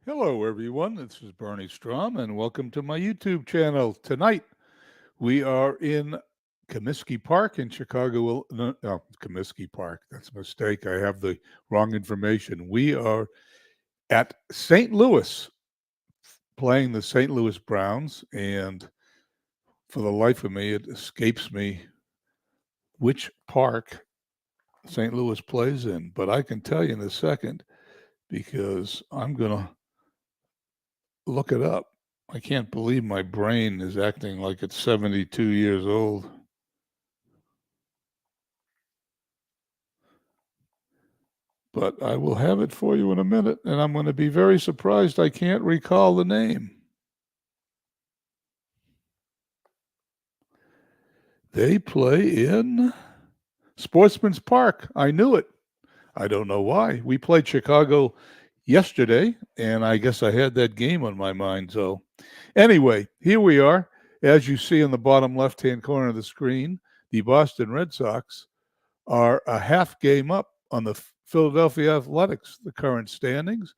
Hello, everyone. This is Bernie Strom, and welcome to my YouTube channel. Tonight, we are in Comiskey Park in Chicago. No, Comiskey Park. That's a mistake. I have the wrong information. We are at St. Louis playing the St. Louis Browns, and for the life of me, it escapes me which park St. Louis plays in. But I can tell you in a second because I'm going to look it up. I can't believe my brain is acting like it's 72 years old. But I will have it for you in a minute, and I'm going to be very surprised I can't recall the name. They play in Sportsman's Park. I knew it. I don't know why. We played Chicago yesterday, and I guess I had that game on my mind. So, anyway, here we are. As you see in the bottom left-hand corner of the screen, the Boston Red Sox are a half game up on the Philadelphia Athletics, the current standings.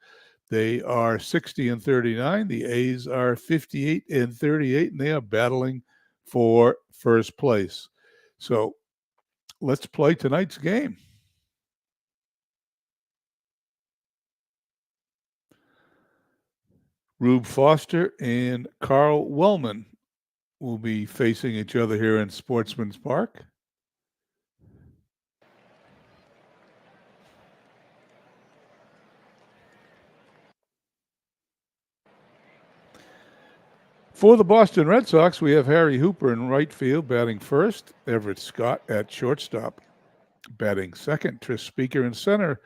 They are 60-39. The A's are 58-38, and they are battling for first place. So let's play tonight's game. Rube Foster and Carl Wellman will be facing each other here in Sportsman's Park. For the Boston Red Sox, we have Harry Hooper in right field batting first, Everett Scott at shortstop batting second, Tris Speaker in center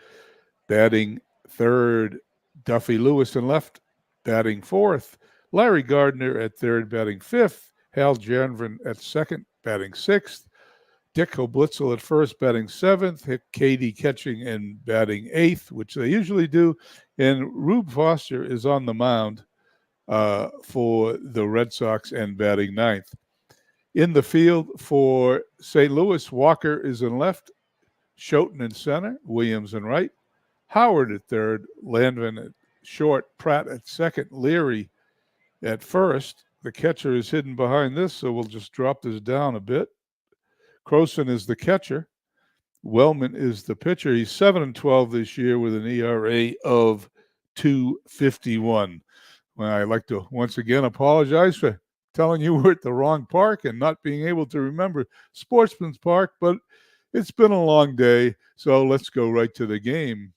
batting third, Duffy Lewis in left batting fourth, Larry Gardner at third batting fifth, Hal Janvin at second batting sixth, Dick Hoblitzel at first batting seventh, Hick Cady catching and batting eighth, which they usually do, and Rube Foster is on the mound for the Red Sox and batting ninth. In the field for St. Louis, Walker is in left, Schoten in center, Williams in right, Howard at third, Landvin at short, Pratt at second, Leary at first. The catcher is hidden behind this, so we'll just drop this down a bit. Croson is the catcher. Wellman is the pitcher. He's 7-12 this year with an ERA of 2.51. Well, I'd like to once again apologize for telling you we're at the wrong park and not being able to remember Sportsman's Park, but it's been a long day, so let's go right to the game.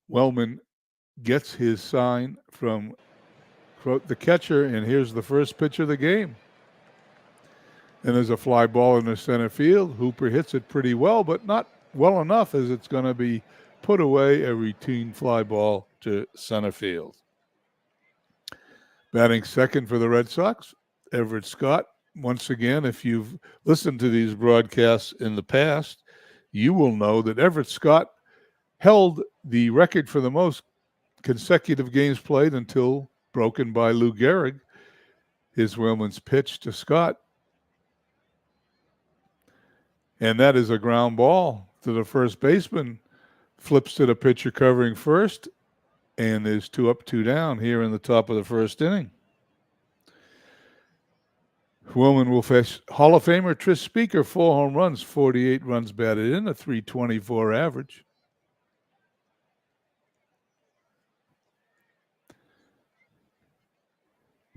Wellman gets his sign from the catcher, and here's the first pitch of the game. And there's a fly ball in the center field. Hooper hits it pretty well, but not well enough as it's going to be put away, a routine fly ball to center field. Batting second for the Red Sox, Everett Scott. Once again, if you've listened to these broadcasts in the past, you will know that Everett Scott held the record for the most consecutive games played until broken by Lou Gehrig. Here's Wellman's pitch to Scott. And that is a ground ball to the first baseman. Flips to the pitcher covering first, and there's 2 up, 2 down here in the top of the first inning. Wellman will face Hall of Famer Tris Speaker, 4 home runs, 48 runs batted in, a .324 average.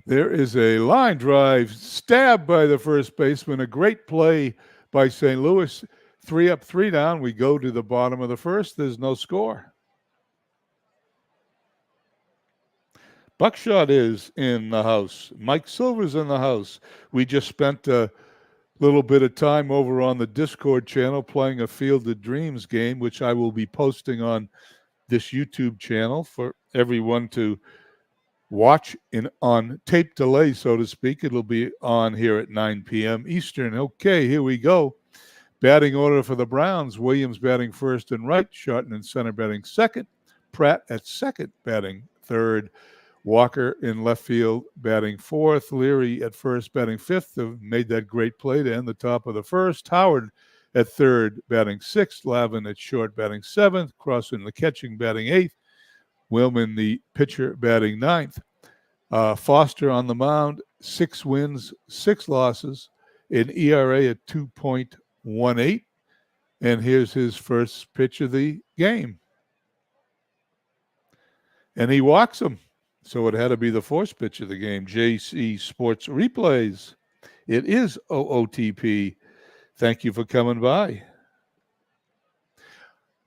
There is a line drive stabbed by the first baseman. A great play by St. Louis. 3 up, 3 down. We go to the bottom of the first. There's no score. Buckshot is in the house. Mike Silver's in the house. We just spent a little bit of time over on the Discord channel playing a Field of Dreams game, which I will be posting on this YouTube channel for everyone to watch on tape delay, so to speak. It'll be on here at 9 p.m. Eastern. Okay, here we go. Batting order for the Browns. Williams batting first and right. Schotten in center batting second. Pratt at second batting third. Walker in left field batting fourth. Leary at first batting fifth. Made that great play to end the top of the first. Howard at third, batting sixth. Lavin at short, batting seventh. Crossan, the catching, batting eighth. Willman, the pitcher, batting ninth. Foster on the mound, 6 wins, 6 losses, an ERA at 2.18. And here's his first pitch of the game. And he walks him. So it had to be the first pitch of the game. JC Sports Replays. It is OOTP. Thank you for coming by.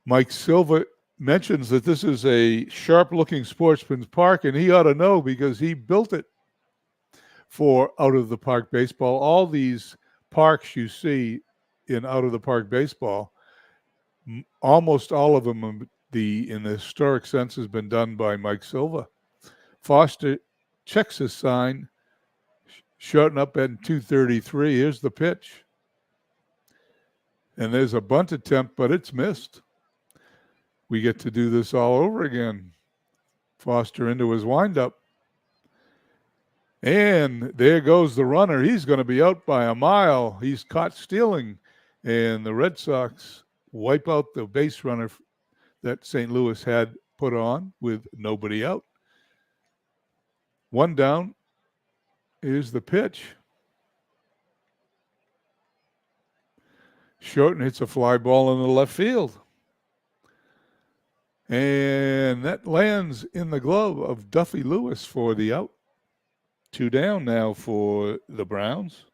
Mike Silva mentions that this is a sharp-looking Sportsman's Park, and he ought to know because he built it for out-of-the-park baseball. All these parks you see in out-of-the-park baseball, almost all of them in the historic sense has been done by Mike Silva. Foster checks his sign, shorting up at 233. Here's the pitch. And there's a bunt attempt, but it's missed. We get to do this all over again. Foster into his windup. And there goes the runner. He's going to be out by a mile. He's caught stealing. And the Red Sox wipe out the base runner that St. Louis had put on with nobody out. 1 down. Here's the pitch. Shorten hits a fly ball in the left field. And that lands in the glove of Duffy Lewis for the out. 2 down now for the Browns.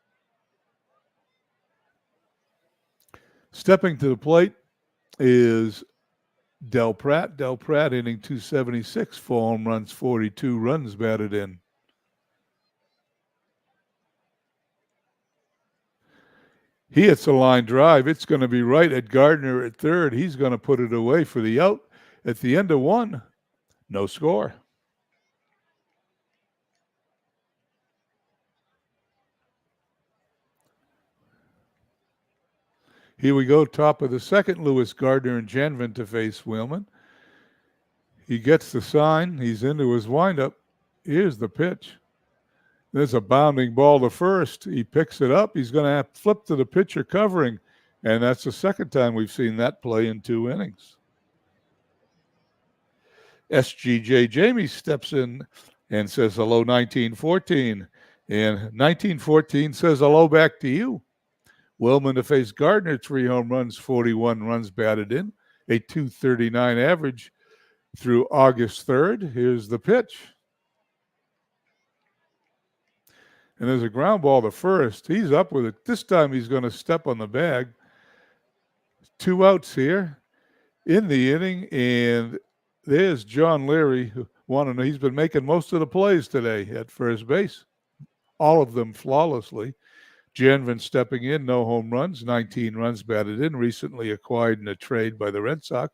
Stepping to the plate is Del Pratt. Del Pratt hitting 276, 4 home runs, 42 runs batted in. He hits a line drive. It's going to be right at Gardner at third. He's going to put it away for the out. At the end of 1, no score. Here we go, top of the second. Lewis, Gardner, and Janvin to face Wheelman. He gets the sign. He's into his windup. Here's the pitch. There's a bounding ball to first. He picks it up. He's going to have to flip to the pitcher covering. And that's the second time we've seen that play in 2 innings. SGJ Jamie steps in and says hello, 1914. And 1914 says hello back to you. Wellman to face Gardner, 3 home runs, 41 runs batted in, a 239 average through August 3rd. Here's the pitch. And there's a ground ball to first. He's up with it. This time he's going to step on the bag. 2 outs here in the inning, and there's John Leary, who wanted to know. He's been making most of the plays today at first base, all of them flawlessly. Janvin stepping in, no home runs, 19 runs batted in, recently acquired in a trade by the Red Sox,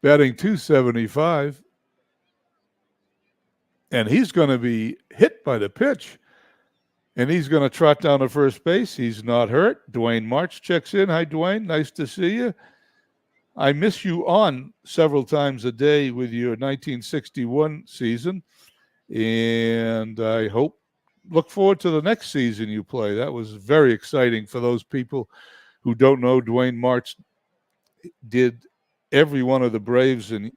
batting 275. And he's going to be hit by the pitch, and he's going to trot down to first base. He's not hurt. Dwayne March checks in. Hi, Dwayne. Nice to see you. I miss you on several times a day with your 1961 season, and I look forward to the next season you play. That was very exciting for those people who don't know. Dwayne March did every one of the Braves and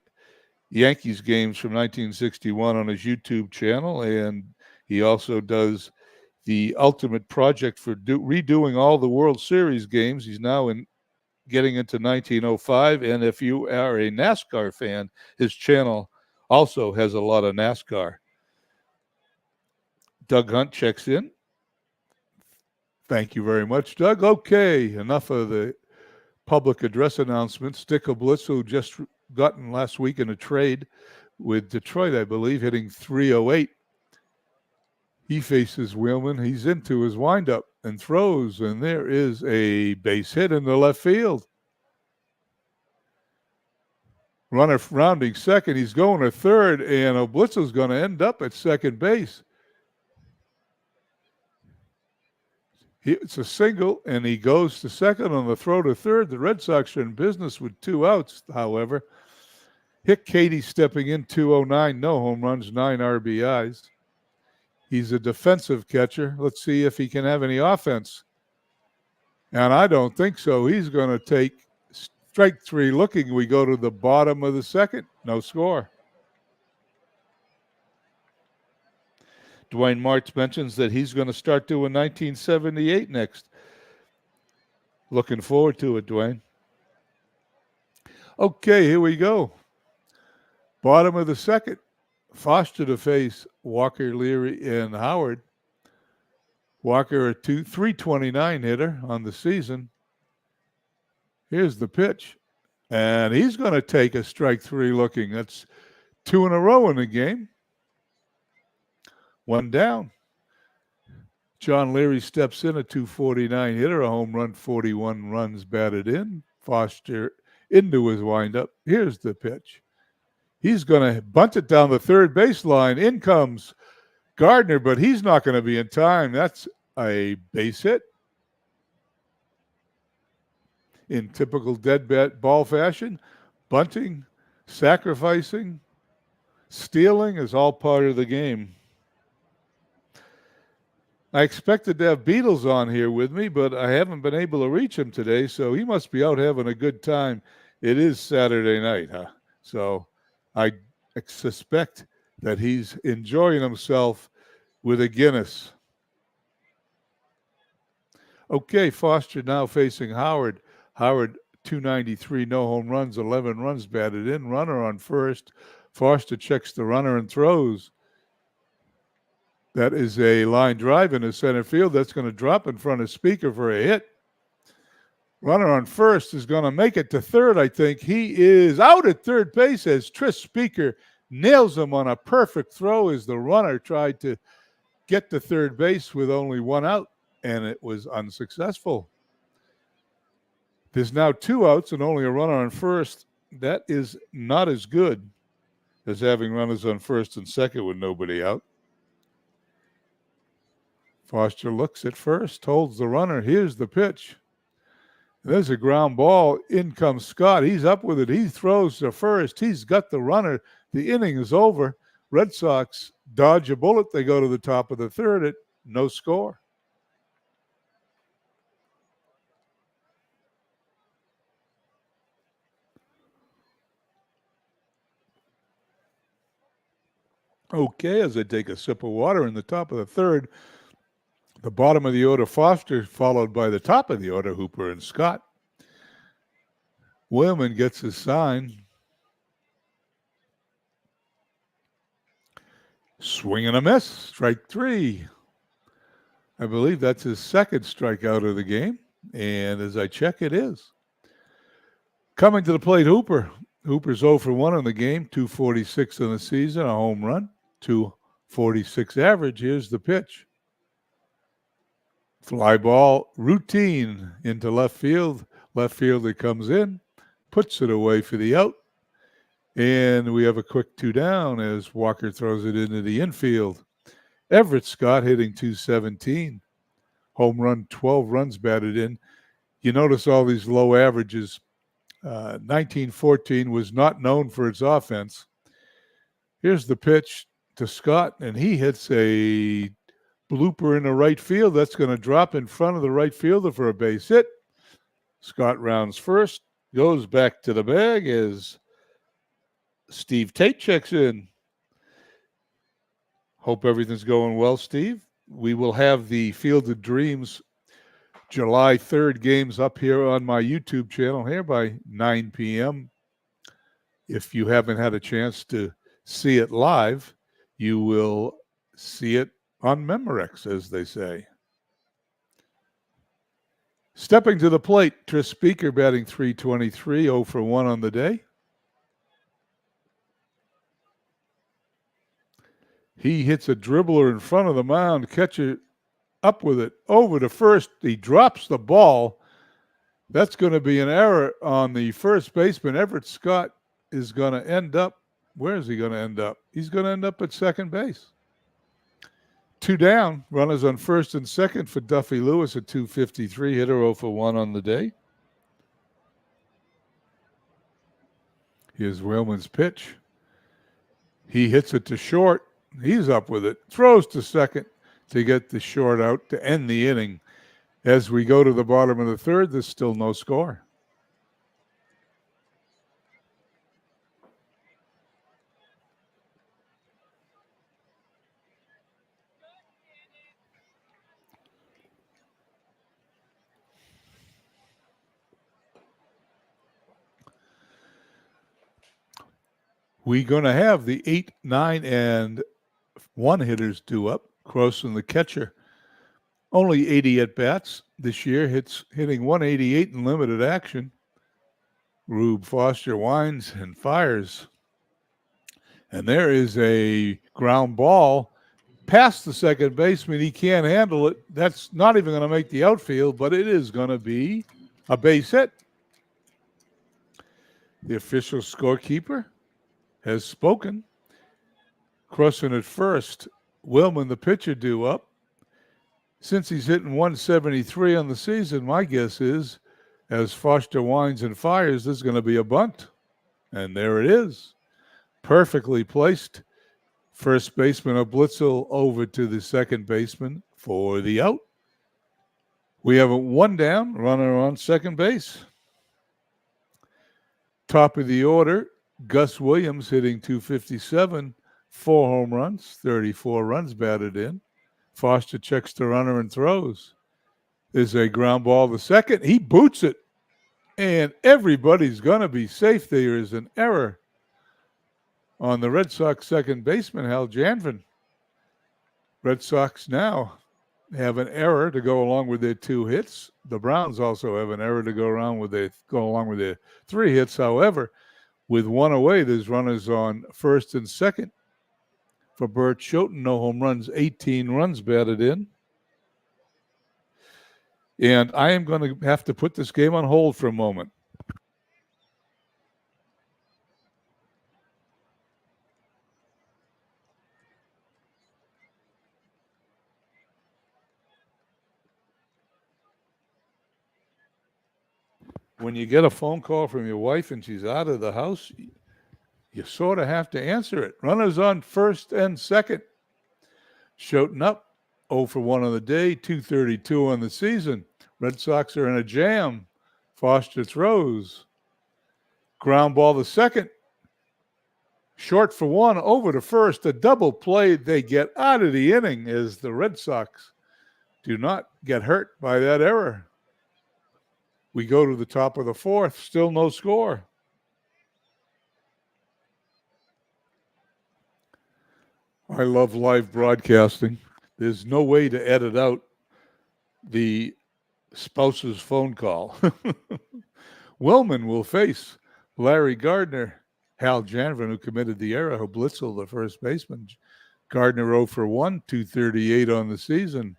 Yankees games from 1961 on his YouTube channel, and he also does the ultimate project for redoing all the World Series games. He's now getting into 1905, and if you are a NASCAR fan, his channel also has a lot of NASCAR. Doug Hunt checks in. Thank you very much, Doug. Okay, enough of the public address announcements. Dick Bliss, who just gotten last week in a trade with Detroit, I believe, hitting 308. He faces Wheelman. He's into his windup and throws, and there is a base hit in the left field. Runner rounding second. He's going to third, and Oblitzo's going to end up at second base. It's a single, and he goes to second on the throw to third. The Red Sox are in business with 2 outs, however. Hick Cady stepping in, 209, no home runs, 9 RBIs. He's a defensive catcher. Let's see if he can have any offense. And I don't think so. He's going to take strike 3 looking. We go to the bottom of the second. No score. Dwayne Martz mentions that he's going to start doing 1978 next. Looking forward to it, Dwayne. Okay, here we go. Bottom of the second. Foster to face Walker, Leary, and Howard. Walker, a 329 hitter on the season. Here's the pitch. And he's going to take a strike 3 looking. That's 2 in a row in the game. 1 down. John Leary steps in, a 249 hitter, a home run, 41 runs batted in. Foster into his windup. Here's the pitch. He's going to bunt it down the third baseline. In comes Gardner, but he's not going to be in time. That's a base hit. In typical dead ball fashion, bunting, sacrificing, stealing is all part of the game. I expected to have Beatles on here with me, but I haven't been able to reach him today, so he must be out having a good time. It is Saturday night, huh? So I suspect that he's enjoying himself with a Guinness. Okay, Foster now facing Howard. Howard, 293, no home runs, 11 runs batted in. Runner on first. Foster checks the runner and throws. That is a line drive into center field. That's going to drop in front of Speaker for a hit. Runner on first is going to make it to third, I think. He is out at third base as Tris Speaker nails him on a perfect throw as the runner tried to get to third base with only 1 out, and it was unsuccessful. There's now 2 outs and only a runner on first. That is not as good as having runners on first and second with nobody out. Foster looks at first, holds the runner. Here's the pitch. There's a ground ball. In comes Scott. He's up with it. He throws to first. He's got the runner. The inning is over. Red Sox dodge a bullet. They go to the top of the third at no score. Okay, as I take a sip of water in the top of the third, the bottom of the order, Foster, followed by the top of the order, Hooper and Scott. Wellman gets his sign. Swing and a miss, strike 3. I believe that's his second strikeout of the game, and as I check, it is. Coming to the plate, Hooper. Hooper's 0 for 1 in the game, 246 in the season, a home run, 246 average. Here's the pitch. Fly ball, routine into left field. Left fielder comes in, puts it away for the out. And we have a quick 2 down as Walker throws it into the infield. Everett Scott hitting 217. Home run, 12 runs batted in. You notice all these low averages. 1914 was not known for its offense. Here's the pitch to Scott, and he hits a blooper in the right field. That's going to drop in front of the right fielder for a base hit. Scott rounds first, goes back to the bag as Steve Tate checks in. Hope everything's going well, Steve. We will have the Field of Dreams July 3rd games up here on my YouTube channel here by 9 p.m. If you haven't had a chance to see it live, you will see it on Memorex, as they say. Stepping to the plate, Tris Speaker batting .323, 0 for 1 on the day. He hits a dribbler in front of the mound, catcher up with it, over to first. He drops the ball. That's going to be an error on the first baseman. Everett Scott is going to end up, where is he going to end up? He's going to end up at second base. 2 down, runners on first and second for Duffy Lewis at 253, hitter 0 for 1 on the day. Here's Wellman's pitch. He hits it to short. He's up with it, throws to second to get the short out to end the inning. As we go to the bottom of the third, there's still no score. We're going to have the 8, 9, and 1 hitters due up. Croson, the catcher, only 80 at-bats this year, hitting 188 in limited action. Rube Foster winds and fires. And there is a ground ball past the second baseman. He can't handle it. That's not even going to make the outfield, but it is going to be a base hit. The official scorekeeper has spoken. Croson at first. Willman, the pitcher, due up. Since he's hitting 173 on the season, my guess is, as Foster winds and fires, there's going to be a bunt. And there it is. Perfectly placed. First baseman Blitzel over to the second baseman for the out. We have a 1 down, runner on second base. Top of the order, Gus Williams hitting .257, 4 home runs, 34 runs batted in. Foster checks the runner and throws. There's a ground ball to second. He boots it, and everybody's going to be safe. There is an error on the Red Sox second baseman, Hal Janvin. Red Sox now have an error to go along with their 2 hits. The Browns also have an error to go along with their 3 hits. However, with 1 away, there's runners on first and second. For Bert Schoten, no home runs, 18 runs batted in. And I am going to have to put this game on hold for a moment. When you get a phone call from your wife and she's out of the house, you sort of have to answer it. Runners on first and second. Schoten up, 0 for 1 on the day, 232 on the season. Red Sox are in a jam. Foster throws. Ground ball to second. Short for 1, over to first. A double play. They get out of the inning as the Red Sox do not get hurt by that error. We go to the top of the fourth. Still no score. I love live broadcasting. There's no way to edit out the spouse's phone call. Willman will face Larry Gardner. Hal Janvin, who committed the error, who Blitzel, the first baseman. Gardner 0 for 1, 238 on the season.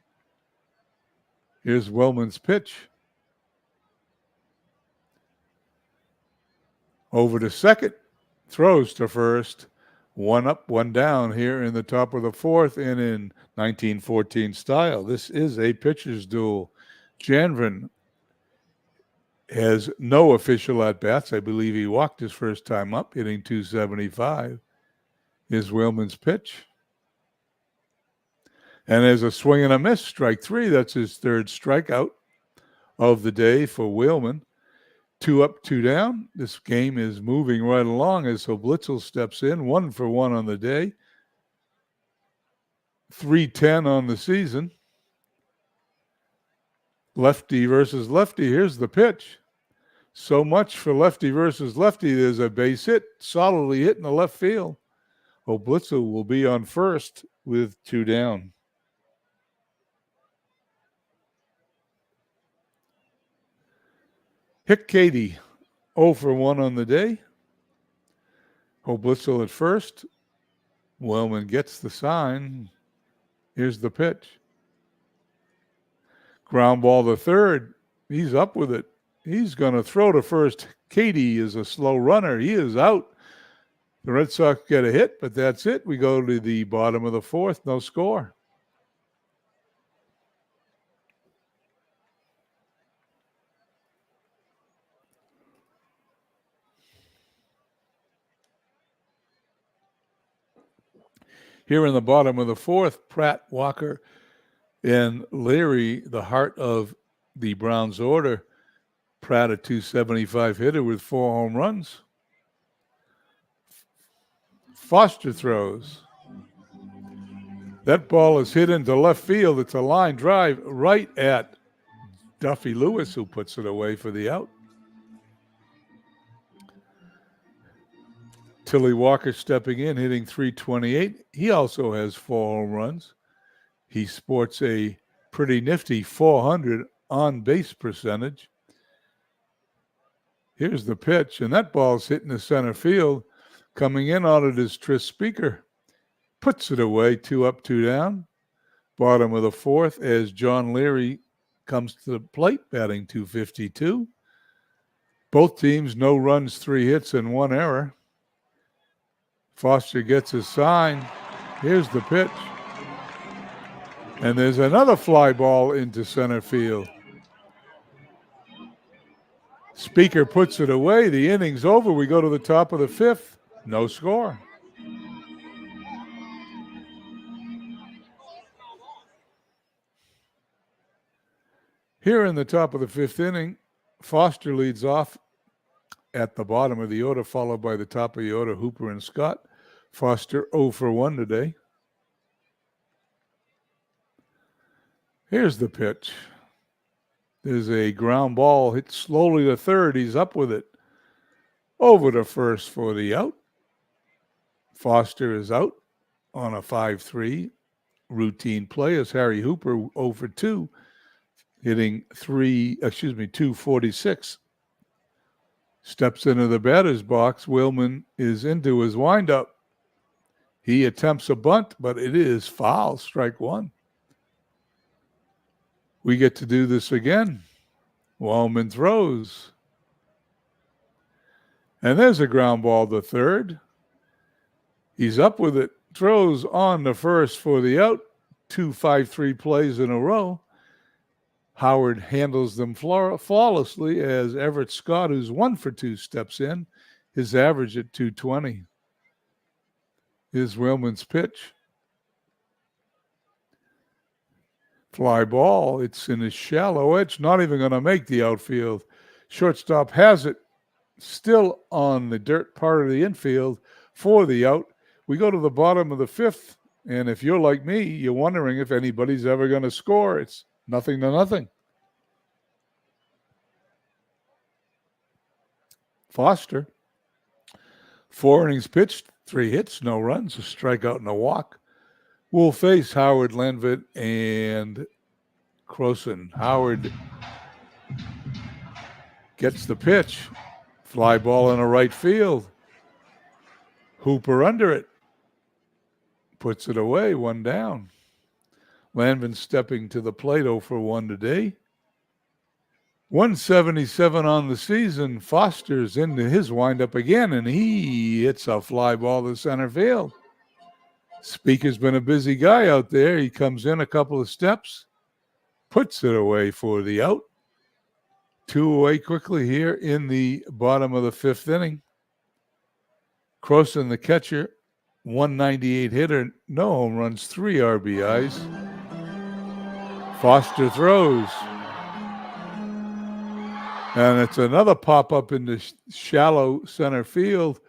Here's Willman's pitch. Over to second. Throws to first. 1 up, 1 down here in the top of the fourth and in 1914 style. This is a pitcher's duel. Janvin has no official at-bats. I believe he walked his first time up, hitting .275. Is Willman's pitch. And there's a swing and a miss, strike 3. That's his 3rd strikeout of the day for Willman. 2 up, 2 down. This game is moving right along as Blitzel steps in. 1 for 1 on the day. 310 on the season. Lefty versus lefty. Here's the pitch. So much for lefty versus lefty. There's a base hit, solidly hit in the left field. Blitzel will be on first with 2 down. Hick Katie, 0 for 1 on the day. Blitzel at first. Willman gets the sign. Here's the pitch. Ground ball to third. He's up with it. He's going to throw to first. Katie is a slow runner. He is out. The Red Sox get a hit, but that's it. We go to the bottom of the fourth. No score. Here in the bottom of the fourth, Pratt, Walker, and Leary, the heart of the Browns order. Pratt, a 275 hitter with 4 home runs. Foster throws. That ball is hit into left field. It's a line drive right at Duffy Lewis, who puts it away for the out. Tilly Walker stepping in, hitting .328. He also has 4 home runs. He sports a pretty nifty .400 on-base percentage. Here's the pitch, and that ball's hitting the center field. Coming in on it is Tris Speaker. Puts it away, 2 up, 2 down. Bottom of the 4th as John Leary comes to the plate, batting .252. Both teams, no runs, 3 hits, and 1 error. Foster gets his sign. Here's the pitch. And there's another fly ball into center field. Speaker puts it away. The inning's over. We go to the top of the 5th. No score. Here in the top of the 5th inning, Foster leads off at the bottom of the order, followed by the top of the order, Hooper and Scott. Foster 0 for 1 today. Here's the pitch. There's a ground ball hit slowly to third. He's up with it. Over to first for the out. Foster is out on a 5-3 routine play as Harry Hooper 0 for 2, hitting 246. Steps into the batter's box. Willman is into his windup. He attempts a bunt, but it is foul, strike 1. We get to do this again. Willman throws. And there's a ground ball to third. He's up with it. Throws on the first for the out. 2 5-3 plays in a row. Howard handles them flawlessly as Everett Scott, who's 1 for 2, steps in. His average at .220. Here's Willman's pitch. Fly ball. It's in a shallow edge. Not even going to make the outfield. Shortstop has it. Still on the dirt part of the infield for the out. We go to the bottom of the 5th. And if you're like me, you're wondering if anybody's ever going to score. It's 0-0. Foster, 4 innings pitched, 3 hits, no runs, a strikeout and a walk. We'll face Howard, Lenvit, and Croson. Howard gets the pitch. Fly ball in a right field. Hooper under it. Puts it away, 1 down. Lanvin stepping to the plate, 0 for 1 today. 177 on the season. Foster's into his windup again, and he hits a fly ball to center field. Speaker's been a busy guy out there. He comes in a couple of steps, puts it away for the out. 2 away quickly here in the bottom of the 5th inning. Croson, the catcher, 198 hitter, no home runs, 3 RBIs. Foster throws. And it's another pop-up in the shallow center field.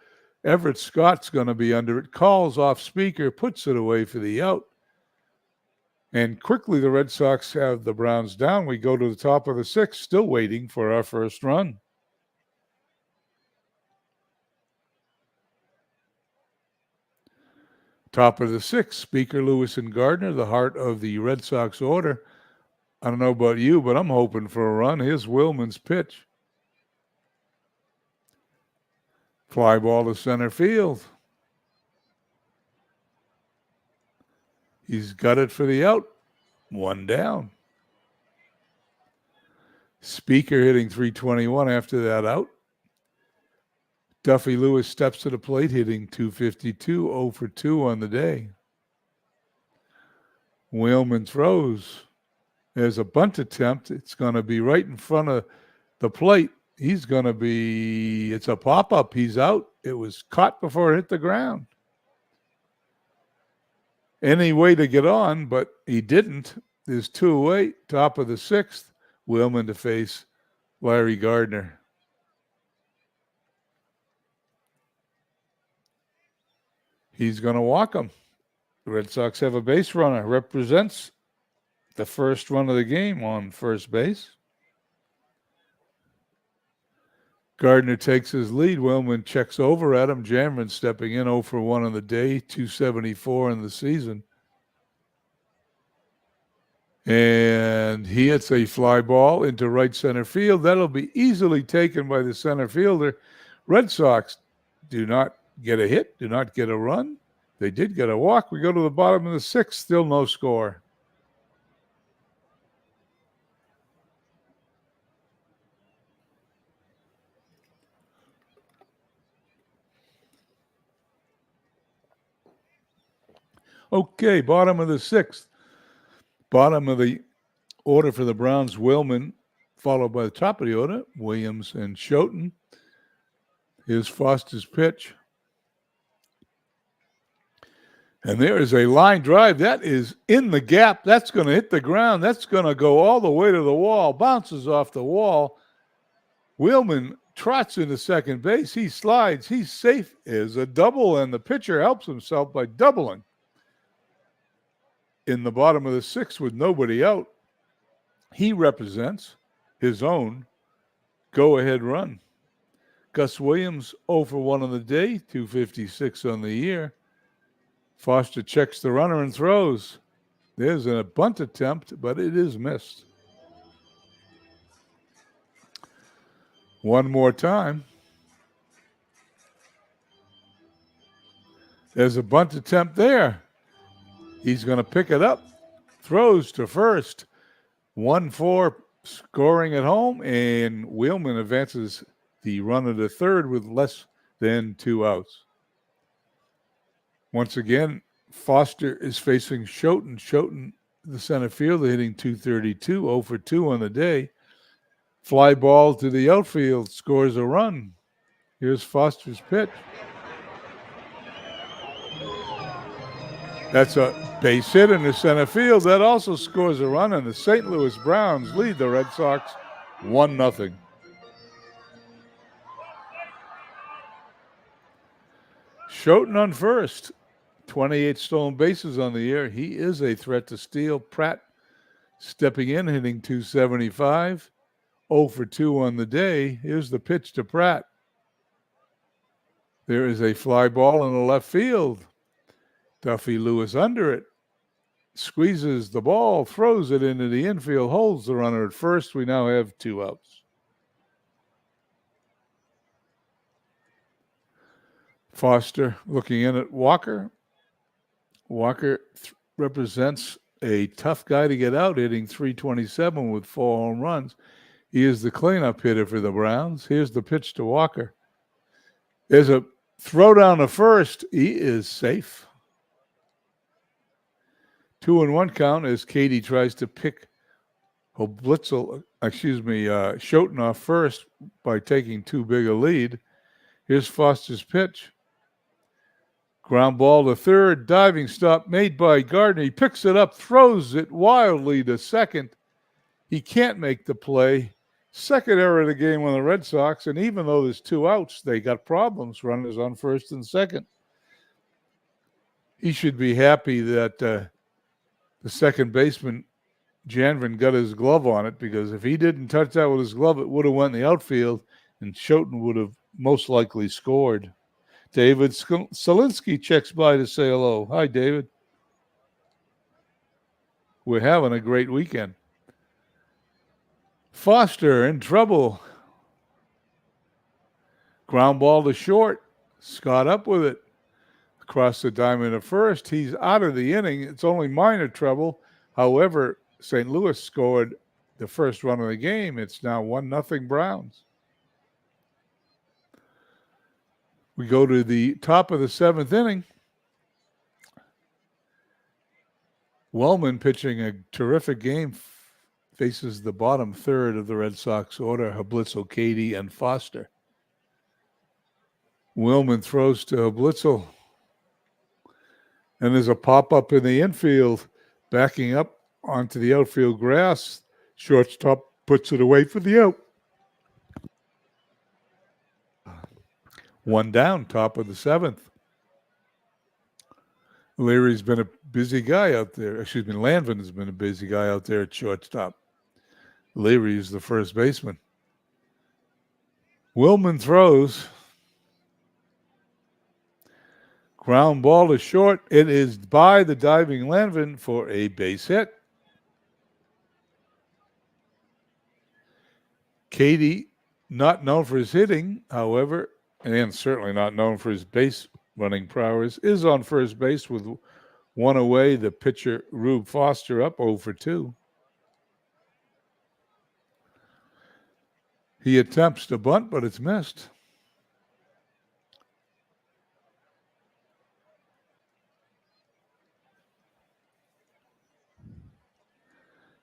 Everett Scott's going to be under it. Calls off Speaker, puts it away for the out. And quickly the Red Sox have the Browns down. We go to the top of the 6th, still waiting for our first run. Top of the 6th, Speaker, Lewis, and Gardner, the heart of the Red Sox order. I don't know about you, but I'm hoping for a run. Here's Willman's pitch. Fly ball to center field. He's got it for the out. 1 down. Speaker hitting .321 after that out. Duffy Lewis steps to the plate, hitting .252, 0 for 2 on the day. Willman throws. There's a bunt attempt. It's going to be right in front of the plate. It's a pop-up. He's out. It was caught before it hit the ground. Any way to get on, but he didn't. There's 2 away, top of the 6th. Wellman to face Larry Gardner. He's going to walk him. The Red Sox have a base runner. Represents the first run of the game on first base. Gardner takes his lead. Wellman checks over at him. Janvin stepping in 0 for 1 on the day, 274 in the season. And he hits a fly ball into right center field. That'll be easily taken by the center fielder. Red Sox do not get a hit, do not get a run. They did get a walk. We go to the bottom of the 6th, still no score. Okay, bottom of the 6th. Bottom of the order for the Browns, Wellman, followed by the top of the order, Williams and Schoten. Here's Foster's pitch. And there is a line drive. That is in the gap. That's going to hit the ground. That's going to go all the way to the wall. Bounces off the wall. Wellman trots into second base. He slides. He's safe as a double, and the pitcher helps himself by doubling. In the bottom of the 6th with nobody out, he represents his own go-ahead run. Gus Williams 0 for 1 on the day, 256 on the year. Foster checks the runner and throws. There's a bunt attempt, but it is missed. One more time. There's a bunt attempt there. He's going to pick it up. Throws to first. 1-4 scoring at home, and Wellman advances the runner to third with less than 2 outs. Once again, Foster is facing Schoten. Schoten, the center fielder, hitting 232, 0 for 2 on the day. Fly ball to the outfield, scores a run. Here's Foster's pitch. That's a base hit in the center field. That also scores a run, and the St. Louis Browns lead the Red Sox 1-0. Schoten on first. 28 stolen bases on the year. He is a threat to steal. Pratt stepping in, hitting 275. 0 for 2 on the day. Here's the pitch to Pratt. There is a fly ball in the left field. Duffy Lewis under it. Squeezes the ball, throws it into the infield, holds the runner at first. We now have 2 outs. Foster looking in at Walker. Walker represents a tough guy to get out, hitting 327 with 4 home runs. He is the cleanup hitter for the Browns. Here's the pitch to Walker. There's a throw down to first. He is safe. 2-1 count as Katie tries to pick Schoten off first by taking too big a lead. Here's Foster's pitch. Ground ball to third, diving stop made by Gardner. He picks it up, throws it wildly to second. He can't make the play. Second error of the game on the Red Sox, and even though there's 2 outs, they got problems. Runners on first and second. He should be happy that the second baseman, Janvin, got his glove on it, because if he didn't touch that with his glove, it would have went in the outfield, and Schoten would have most likely scored. David Solinsky checks by to say hello. Hi, David. We're having a great weekend. Foster in trouble. Ground ball to short. Scott up with it. Across the diamond at first. He's out of the inning. It's only minor trouble. However, St. Louis scored the first run of the game. It's now 1-0 Browns. We go to the top of the 7th inning. Wellman pitching a terrific game, faces the bottom third of the Red Sox order, Hablitzel, Katie, and Foster. Wellman throws to Hablitzel. And there's a pop-up in the infield, backing up onto the outfield grass. Shortstop puts it away for the out. One down, top of the seventh. Leary's been a busy guy out there. Excuse me, Lanvin has been a busy guy out there at shortstop. Leary is the first baseman. Willman throws. Ground ball is short. It is by the diving Lanvin for a base hit. Katie, not known for his hitting, however, and certainly not known for his base running prowess, is on first base with one away. The pitcher, Rube Foster, up 0 for 2. He attempts to bunt, but it's missed.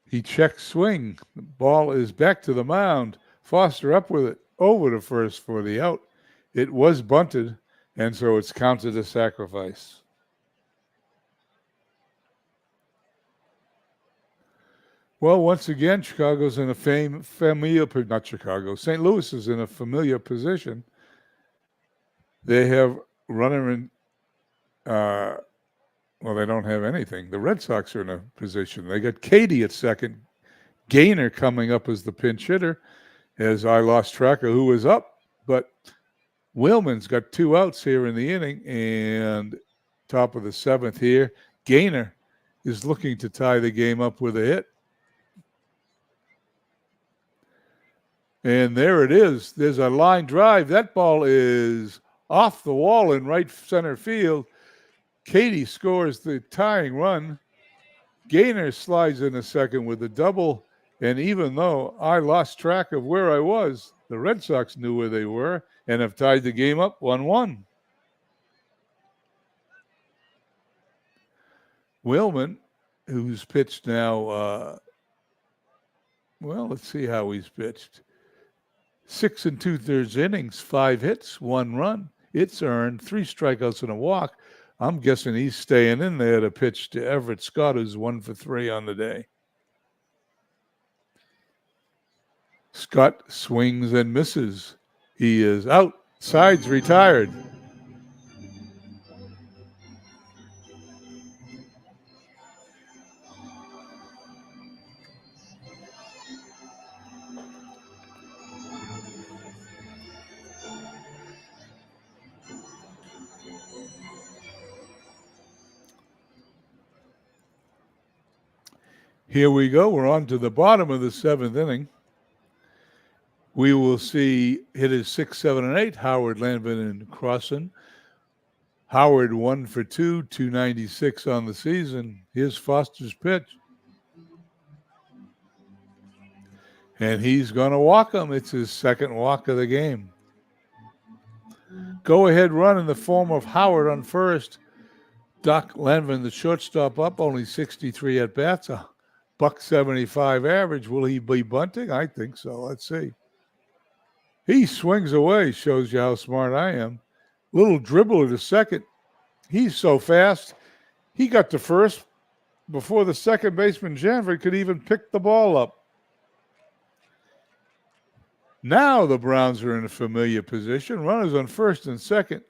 He checks swing. The ball is back to the mound. Foster up with it, over to first for the out. It was bunted, and so it's counted as sacrifice. Well, once again, Chicago's in a St. Louis is in a familiar position. They have runner in, they don't have anything. The Red Sox are in a position. They got Katie at second. Gaynor coming up as the pinch hitter, as I lost track of who was up. But Willman's got 2 outs here in the inning, and top of the seventh here, Gaynor is looking to tie the game up with a hit. And there it is. There's a line drive. That ball is off the wall in right center field. Katie scores the tying run. Gaynor slides in a second with a double. And even though I lost track of where I was, the Red Sox knew where they were and have tied the game up 1-1. Willman, who's pitched now, let's see how he's pitched. 6 2/3 innings, 5 hits, 1 run. It's earned 3 strikeouts and a walk. I'm guessing he's staying in there to pitch to Everett Scott, who's 1 for 3 on the day. Scott swings and misses. He is out. Sides retired. Here we go. We're on to the bottom of the 7th inning. We will see hitters 6, 7, and 8, Howard, Lanvin, and Crossan. Howard 1 for 2, 296 on the season. Here's Foster's pitch. And he's going to walk him. It's his second walk of the game. Go-ahead run in the form of Howard on first. Doc Lanvin, the shortstop, up only 63 at-bats. $1.75 average. Will he be bunting? I think so. Let's see. He swings away. Shows you how smart I am. Little dribbler to second. He's so fast. He got to first before the second baseman, Janvert, could even pick the ball up. Now the Browns are in a familiar position. Runners on first and second.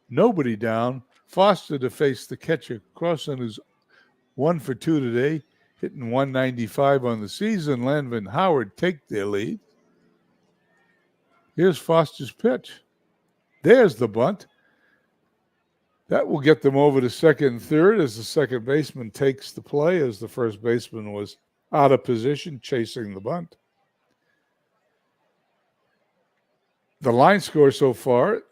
Nobody down. Foster to face the catcher. Crossan, who's 1 for 2 today, hitting 195 on the season. Lanvin, Howard take their lead. Here's Foster's pitch. There's the bunt. That will get them over to second and third as the second baseman takes the play, as the first baseman was out of position chasing the bunt. The line score so far,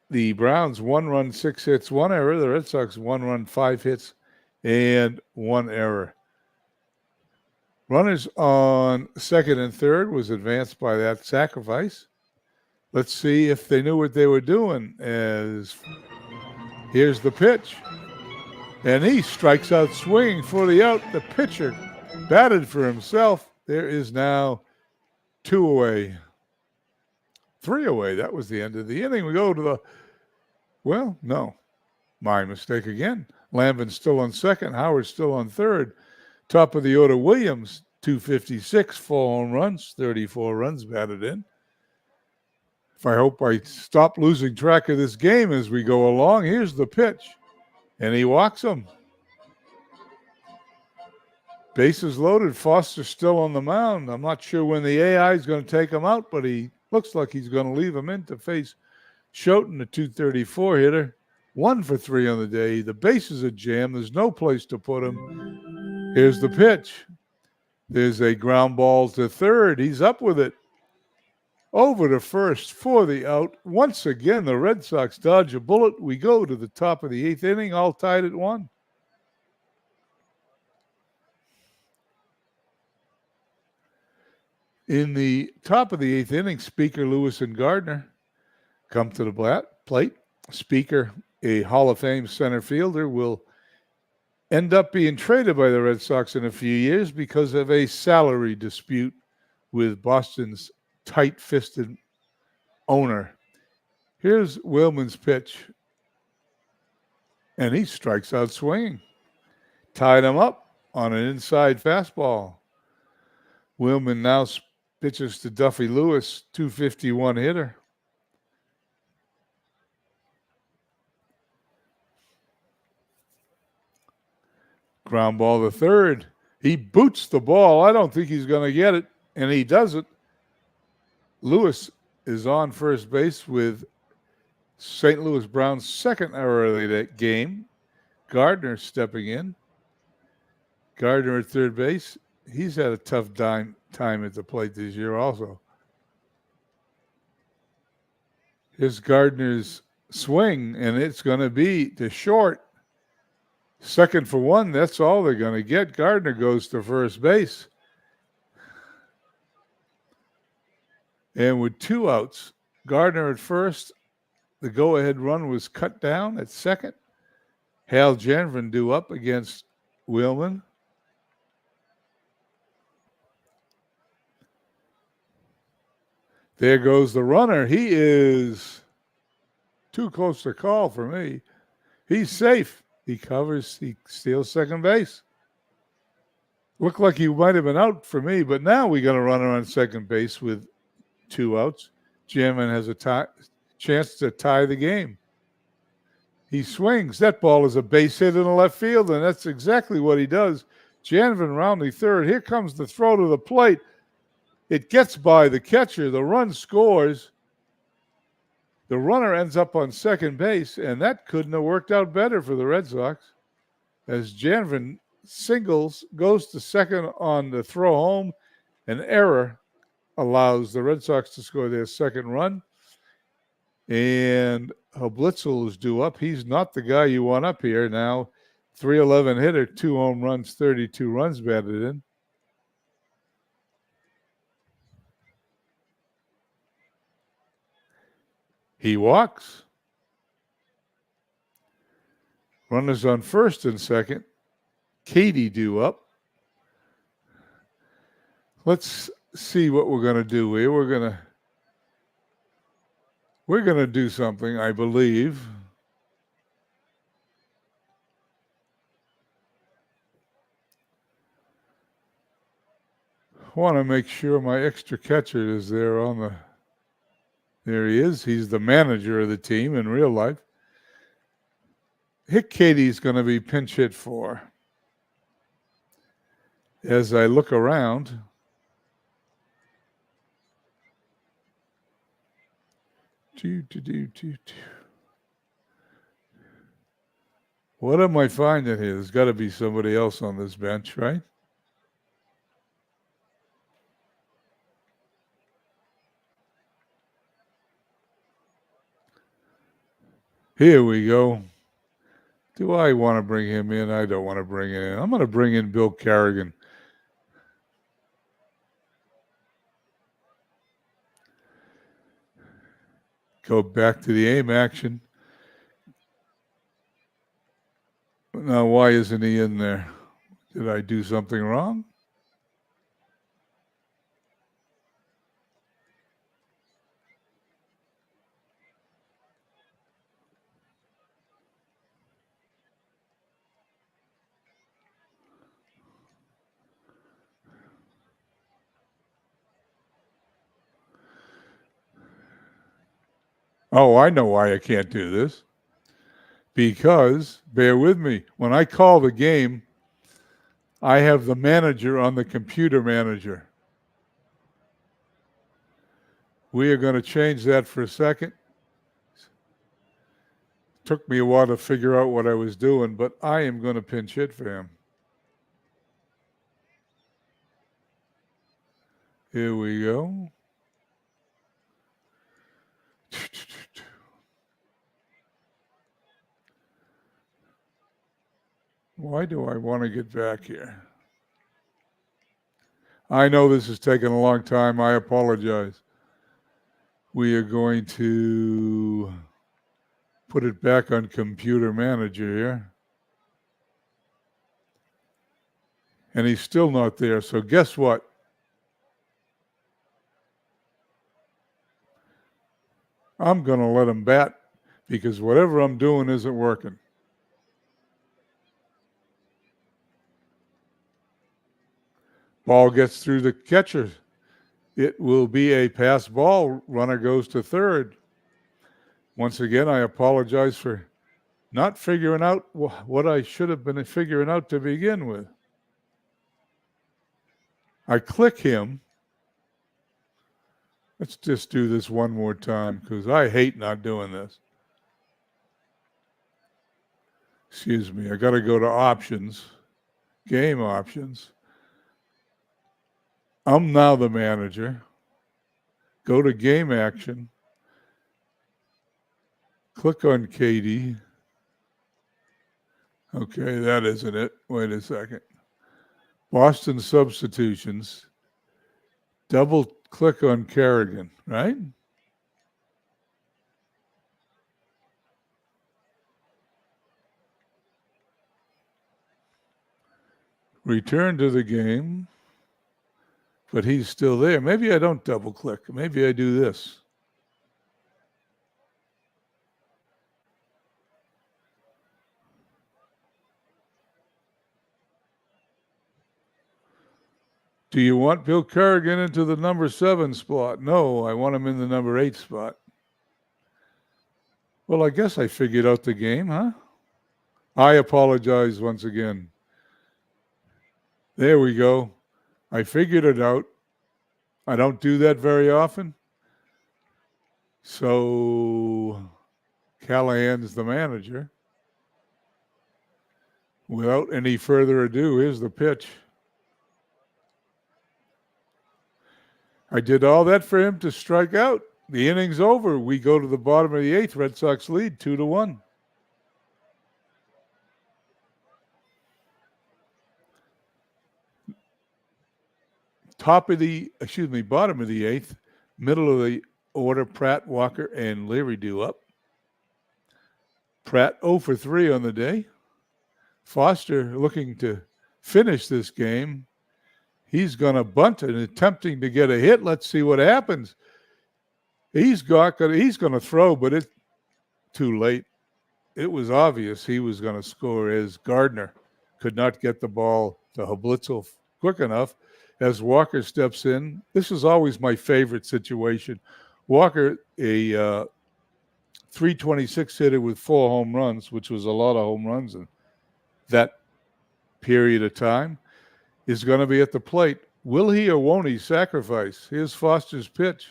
the Browns 1 run, 6 hits, 1 error. The Red Sox 1 run, 5 hits, and 1 error. Runners on second and third was advanced by that sacrifice. Let's see if they knew what they were doing. As here's the pitch. And he strikes out swinging for the out. The pitcher batted for himself. There is now 2 away. 3 away. That was the end of the inning. We go to my mistake again. Lanvin's still on second. Howard's still on third. Top of the order, Williams 256, 4 home runs, 34 runs batted in. If I hope I stop losing track of this game as we go along, here's the pitch. And he walks him. Bases loaded. Foster's still on the mound. I'm not sure when the AI is going to take him out, but he looks like he's going to leave him in to face Schoten, the 234 hitter. 1 for 3 on the day. The bases are jammed. There's no place to put him. Here's the pitch. There's a ground ball to third. He's up with it. Over to first for the out. Once again, the Red Sox dodge a bullet. We go to the top of the 8th inning, all tied at 1. In the top of the 8th inning, Speaker, Lewis, and Gardner come to the plate. Speaker, a Hall of Fame center fielder, will end up being traded by the Red Sox in a few years because of a salary dispute with Boston's tight-fisted owner. Here's Willman's pitch, and he strikes out swinging. Tied him up on an inside fastball. Willman now pitches to Duffy Lewis, 251 hitter. Ground ball to third. He boots the ball. I don't think he's going to get it, and he doesn't. Lewis is on first base with St. Louis Browns' second error of the game. Gardner stepping in. Gardner at third base. He's had a tough time at the plate this year also. Here's Gardner's swing, and it's going to be to short. Second for 1, that's all they're going to get. Gardner goes to first base. And with 2 outs, Gardner at first, the go-ahead run was cut down at second. Hal Janvin due up against Willman. There goes the runner. He is too close to call for me. He's safe. He covers. He steals second base. Looked like he might have been out for me, but now we got a runner on second base with 2 outs. Janvin has a chance to tie the game. He swings. That ball is a base hit in the left field, and that's exactly what he does. Janvin rounding third. Here comes the throw to the plate. It gets by the catcher. The run scores. The runner ends up on second base, and that couldn't have worked out better for the Red Sox as Janvin singles, goes to second on the throw home. An error allows the Red Sox to score their second run. And Blitzel is due up. He's not the guy you want up here now. 311 hitter, 2 home runs, 32 runs batted in. He walks. Runners on first and second. Katie due up. Let's see what we're going to do here. We're going to do something, I believe. I want to make sure my extra catcher is there on the... There he is. He's the manager of the team in real life. Hick Katie's going to be pinch hit for. As I look around, what am I finding here? There's got to be somebody else on this bench, right? Here we go. Do I want to bring him in? I don't want to bring him in. I'm going to bring in Bill Carrigan. Go back to the aim action. Now, why isn't he in there? Did I do something wrong? Oh, I know why I can't do this. Because, bear with me, when I call the game, I have the manager on the computer manager. We are going to change that for a second. Took me a while to figure out what I was doing, but I am going to pinch hit for him. Here we go. Why do I want to get back here? I know this is taking a long time. I apologize. We are going to put it back on computer manager here. And he's still not there. So guess what? I'm going to let him bat because whatever I'm doing isn't working. Ball gets through the catcher. It will be a pass ball. Runner goes to third. Once again, I apologize for not figuring out what I should have been figuring out to begin with. I click him. Let's just do this one more time because I hate not doing this. Excuse me. I got to go to options, game options. I'm now the manager. Go to game action. Click on Katie. Okay, that isn't it. Wait a second. Boston substitutions. Double click on Kerrigan, right? Return to the game. But he's still there. Maybe I don't double click. Maybe I do this. Do you want Bill Kerrigan into the number 7 spot? No, I want him in the number 8 spot. Well, I guess I figured out the game, huh? I apologize once again. There we go. I figured it out. I don't do that very often. So Callahan's the manager. Without any further ado, here's the pitch. I did all that for him to strike out. The inning's over. We go to the bottom of the 8th. Red Sox lead 2-1. Bottom of the 8th. Middle of the order, Pratt, Walker, and Leary due up. Pratt 0 for 3 on the day. Foster looking to finish this game. He's going to bunt and attempting to get a hit. Let's see what happens. He's going to throw, but it's too late. It was obvious he was going to score as Gardner could not get the ball to Hablitzel quick enough. As Walker steps in, this is always my favorite situation. Walker, a 326 hitter with 4 home runs, which was a lot of home runs in that period of time, is going to be at the plate. Will he or won't he sacrifice? Here's Foster's pitch.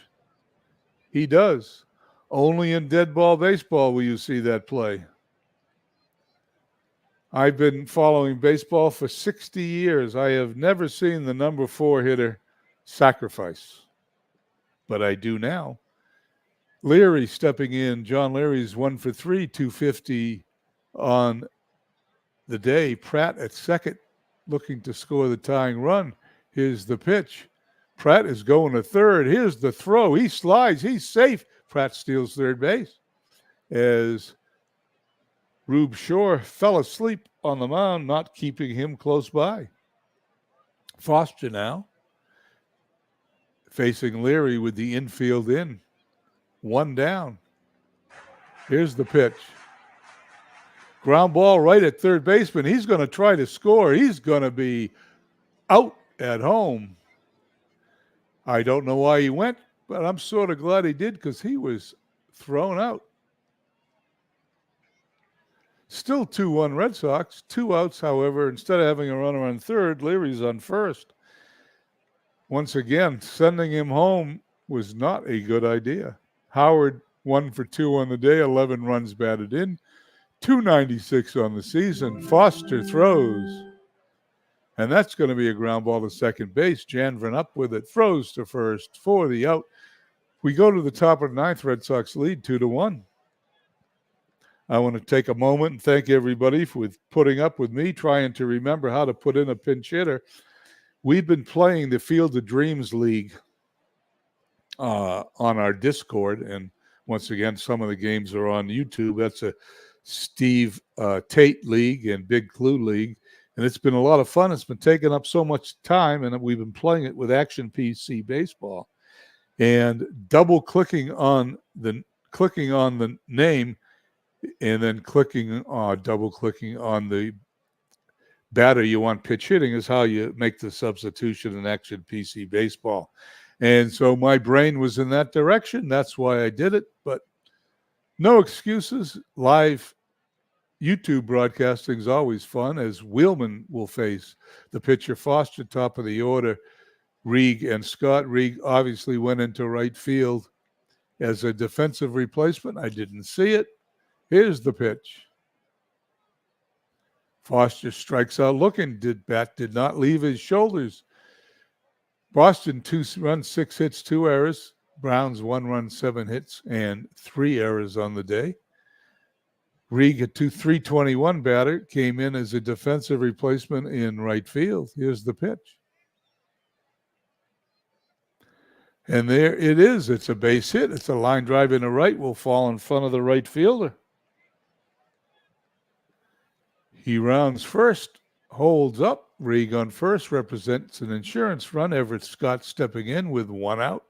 He does. Only in dead ball baseball will you see that play. I've been following baseball for 60 years. I have never seen the number 4 hitter sacrifice, but I do now. Leary stepping in. John Leary's 1 for 3, 250 on the day. Pratt at second, looking to score the tying run. Here's the pitch. Pratt is going to third. Here's the throw. He slides. He's safe. Pratt steals third base as Rube Shore fell asleep on the mound, not keeping him close by. Foster now facing Leary with the infield in. 1 down. Here's the pitch. Ground ball right at third baseman. He's going to try to score. He's going to be out at home. I don't know why he went, but I'm sort of glad he did because he was thrown out. Still 2-1 Red Sox. 2 outs, however. Instead of having a runner on third, Leary's on first. Once again, sending him home was not a good idea. Howard 1 for 2 on the day, 11 runs batted in, 296 on the season. Foster throws, and that's going to be a ground ball to second base. Janvrin up with it, throws to first for the out. We go to the top of the ninth. Red Sox lead 2-1. I want to take a moment and thank everybody for putting up with me, trying to remember how to put in a pinch hitter. We've been playing the Field of Dreams League on our Discord, and once again, some of the games are on YouTube. That's a Steve Tate League and Big Clue League, and it's been a lot of fun. It's been taking up so much time, and we've been playing it with Action PC Baseball. And double-clicking on the name and then double-clicking on the batter you want pitch hitting is how you make the substitution in Action PC Baseball. And so my brain was in that direction. That's why I did it. But no excuses. Live YouTube broadcasting is always fun, as Wheelman will face the pitcher Foster, top of the order, Rieg and Scott. Rieg obviously went into right field as a defensive replacement. I didn't see it. Here's the pitch. Foster strikes out looking. Bat did not leave his shoulders. Boston 2 runs, 6 hits, 2 errors. Browns 1 run, 7 hits, and 3 errors on the day. Rieg, a 321 batter, came in as a defensive replacement in right field. Here's the pitch. And there it is. It's a base hit. It's a line drive in the right. Will fall in front of the right fielder. He rounds first, holds up. Rieg on first, represents an insurance run. Everett Scott stepping in with 1 out.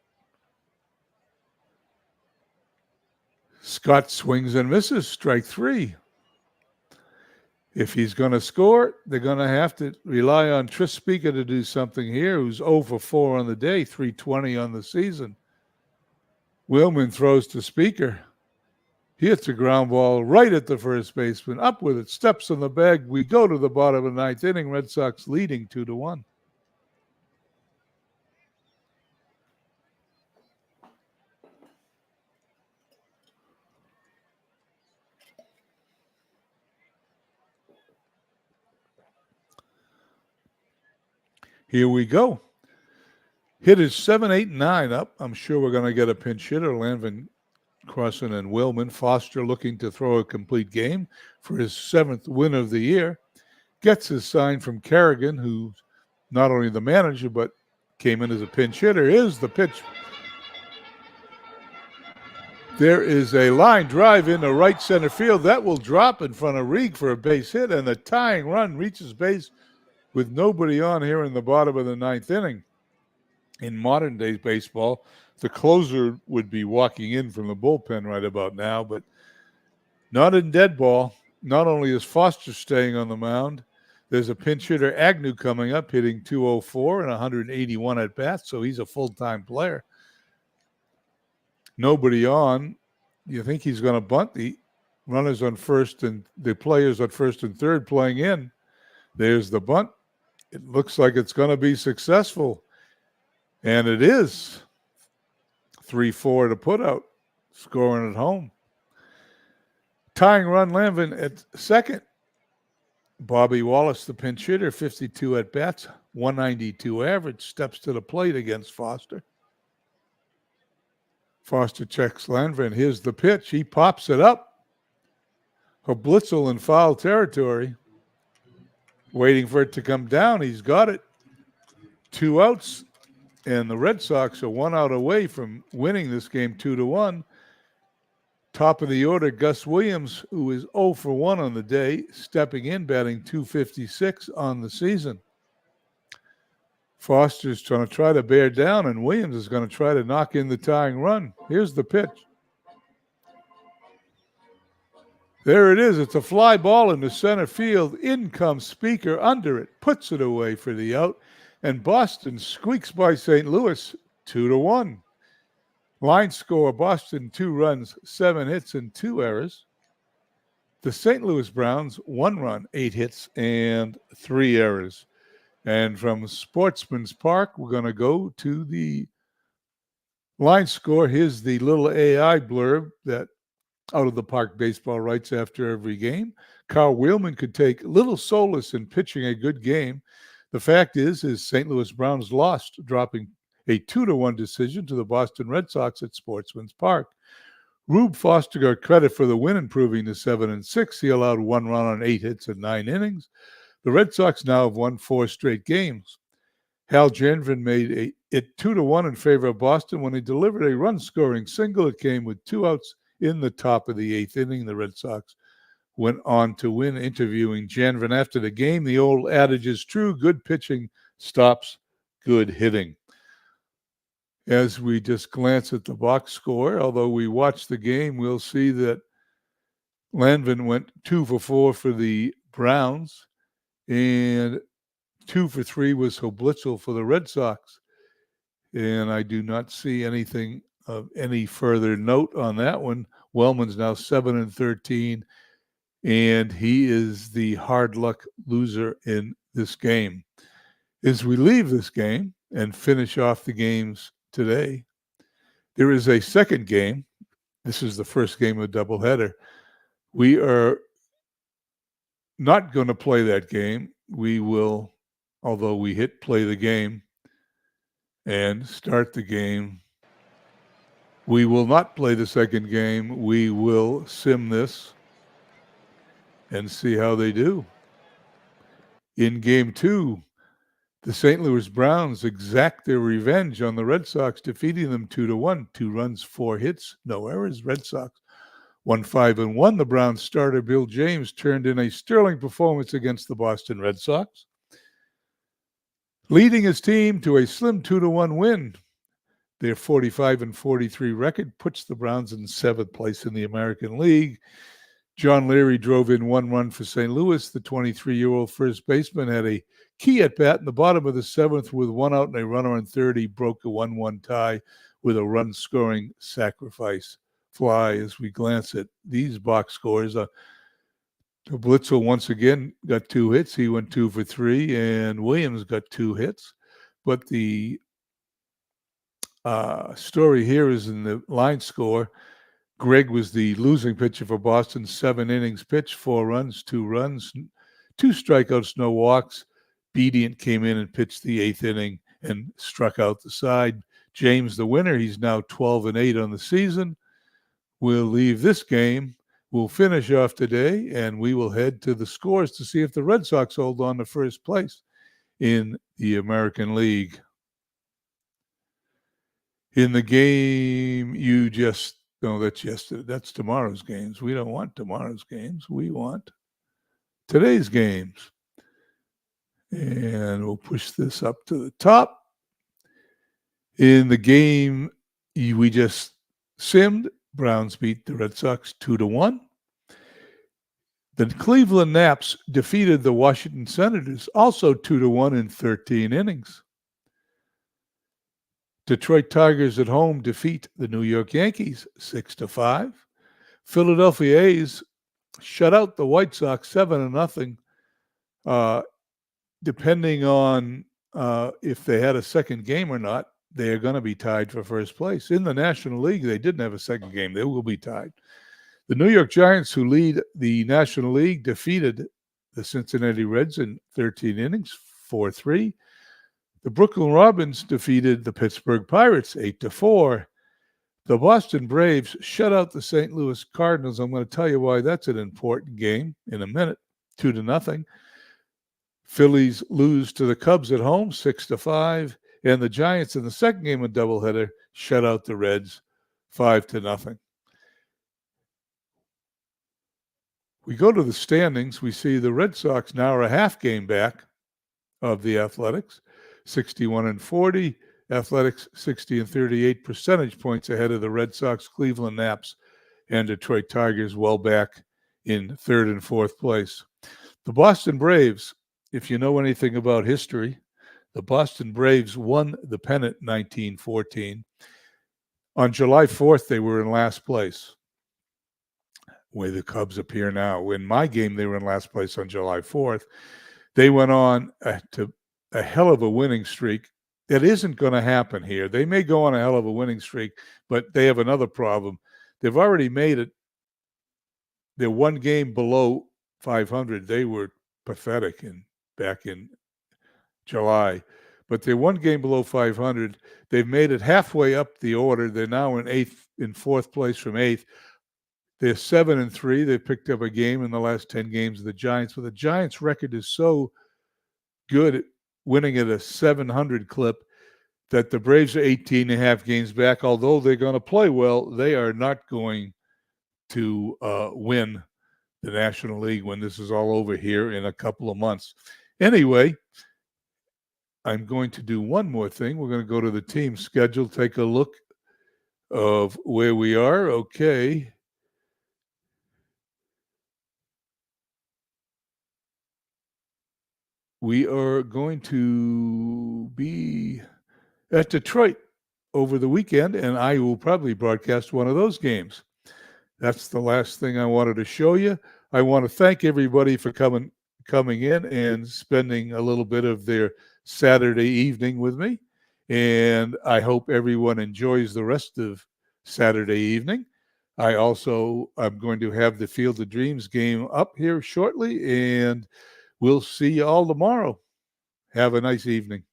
Scott swings and misses, strike 3. If he's going to score, they're going to have to rely on Tris Speaker to do something here, who's 0 for 4 on the day, 320 on the season. Wheelman throws to Speaker. He hits a ground ball right at the first baseman. Up with it, steps on the bag. We go to the bottom of the ninth inning. Red Sox leading 2-1. Here we go. Hitters 7, 8, 9 up. I'm sure we're going to get a pinch hitter. Lanvin, Crossan, and Wheelman. Foster looking to throw a complete game for his 7th win of the year. Gets his sign from Kerrigan, who's not only the manager, but came in as a pinch hitter. Here's the pitch. There is a line drive into right center field. That will drop in front of Rieg for a base hit, and the tying run reaches base with nobody on here in the bottom of the ninth inning. In modern day baseball, the closer would be walking in from the bullpen right about now, but not in dead ball. Not only is Foster staying on the mound, there's a pinch hitter, Agnew, coming up, hitting 204 and 181 at bats, so he's a full-time player. Nobody on. You think he's going to bunt? The runners on first and the players on first and third playing in. There's the bunt. It looks like it's going to be successful, and it is. 3-4 to put out, scoring at home. Tying run, Lanvin at second. Bobby Wallace, the pinch hitter, 52 at bats, 192 average, steps to the plate against Foster. Foster checks Lanvin. Here's the pitch. He pops it up. Blitzel in foul territory. Waiting for it to come down. He's got it. 2 outs. And the Red Sox are 1 out away from winning this game 2-1. Top of the order, Gus Williams, who is 0 for 1 on the day, stepping in, batting .256 on the season. Foster's trying to try to bear down, and Williams is going to try to knock in the tying run. Here's the pitch. There it is. It's a fly ball into center field. In comes Speaker under it, puts it away for the out, and Boston squeaks by St. Louis 2-1. Line score, Boston 2 runs, 7 hits, and 2 errors. The St. Louis Browns 1 run, 8 hits, and 3 errors. And from Sportsman's Park, we're going to go to the line score. Here's the little AI blurb that Out of the Park Baseball writes after every game. Carl Wheelman could take little solace in pitching a good game. The fact is St. Louis Browns lost, dropping a 2-1 decision to the Boston Red Sox at Sportsman's Park. Rube Foster got credit for the win, improving to 7-6. He allowed 1 run on 8 hits in 9 innings. The Red Sox now have won 4 straight games. Hal Janvin made it 2-1 in favor of Boston when he delivered a run-scoring single. It came with 2 outs in the top of the 8th inning. The Red Sox went on to win. Interviewing Janvin after the game, the old adage is true: good pitching stops good hitting. As we just glance at the box score, although we watch the game, we'll see that Lanvin went 2 for 4 for the Browns, and 2 for 3 was Hoblitzel for the Red Sox. And I do not see anything of any further note on that one. Wellman's now 7-13, and he is the hard luck loser in this game. As we leave this game and finish off the games today, there is a second game. This is the first game of the doubleheader. We are not going to play that game. We will, although we hit play the game and start the game, we will not play the second game. We will sim this and see how they do. In game 2, the St. Louis Browns exact their revenge on the Red Sox, defeating them 2-1. 2 runs, 4 hits, no errors. Red Sox 1-5-1. The Browns starter Bill James turned in a sterling performance against the Boston Red Sox, leading his team to a slim 2-1 win. Their 45-43 record puts the Browns in 7th place in the American League. John Leary drove in 1 run for St. Louis. The 23-year-old first baseman had a key at bat in the bottom of the 7th with 1 out and a runner on third. He broke a 1-1 tie with a run-scoring sacrifice fly. As we glance at these box scores, Blitzel once again got 2 hits. He went 2 for 3, and Williams got 2 hits. But the story here is in the line score. Gregg was the losing pitcher for Boston. 7 innings pitched, 4 runs, 2 runs, 2 strikeouts, no walks. Bedient came in and pitched the 8th inning and struck out the side. James, the winner, he's now 12-8 on the season. We'll leave this game. We'll finish off today, and we will head to the scores to see if the Red Sox hold on to first place in the American League. In the game that's yesterday. That's tomorrow's games. We don't want tomorrow's games. We want today's games. And we'll push this up to the top. In the game we just simmed, Browns beat the Red Sox 2-1. The Cleveland Naps defeated the Washington Senators, also 2-1 in 13 innings. Detroit Tigers at home defeat the New York Yankees 6-5. Philadelphia A's shut out the White Sox 7-0. Depending on if they had a second game or not, they are going to be tied for first place. In the National League, they didn't have a second game. They will be tied. The New York Giants, who lead the National League, defeated the Cincinnati Reds in 13 innings, 4-3. The Brooklyn Robins defeated the Pittsburgh Pirates 8-4. The Boston Braves shut out the St. Louis Cardinals. I'm going to tell you why that's an important game in a minute, 2-0. Phillies lose to the Cubs at home 6-5. And the Giants in the second game of doubleheader shut out the Reds 5-0. We go to the standings. We see the Red Sox now are a half game back of the Athletics, 61-40. Athletics 60-38, percentage points ahead of the Red Sox, Cleveland Naps, and Detroit Tigers, well back in third and fourth place. The Boston Braves, if you know anything about history, the Boston Braves won the pennant in 1914. On July 4th, they were in last place, where the Cubs appear now. In my game, they were in last place on July 4th. They went on to a hell of a winning streak. That isn't going to happen here. They may go on a hell of a winning streak, but they have another problem. They've already made it. They're one game below 500. They were pathetic back in July, but they're one game below 500. They've made it halfway up the order. They're now in fourth place from eighth. They're 7-3. They picked up a game in the last 10 games of the Giants, but the Giants' record is so good at winning at a 700 clip that the Braves are 18 and a half games back. Although they're going to play well, they are not going to win the National League when this is all over here in a couple of months. Anyway, I'm going to do one more thing. We're going to go to the team schedule, take a look of where we are. Okay. We are going to be at Detroit over the weekend, and I will probably broadcast one of those games. That's the last thing I wanted to show you. I want to thank everybody for coming in and spending a little bit of their Saturday evening with me. And I hope everyone enjoys the rest of Saturday evening. I'm going to have the Field of Dreams game up here shortly, and we'll see you all tomorrow. Have a nice evening.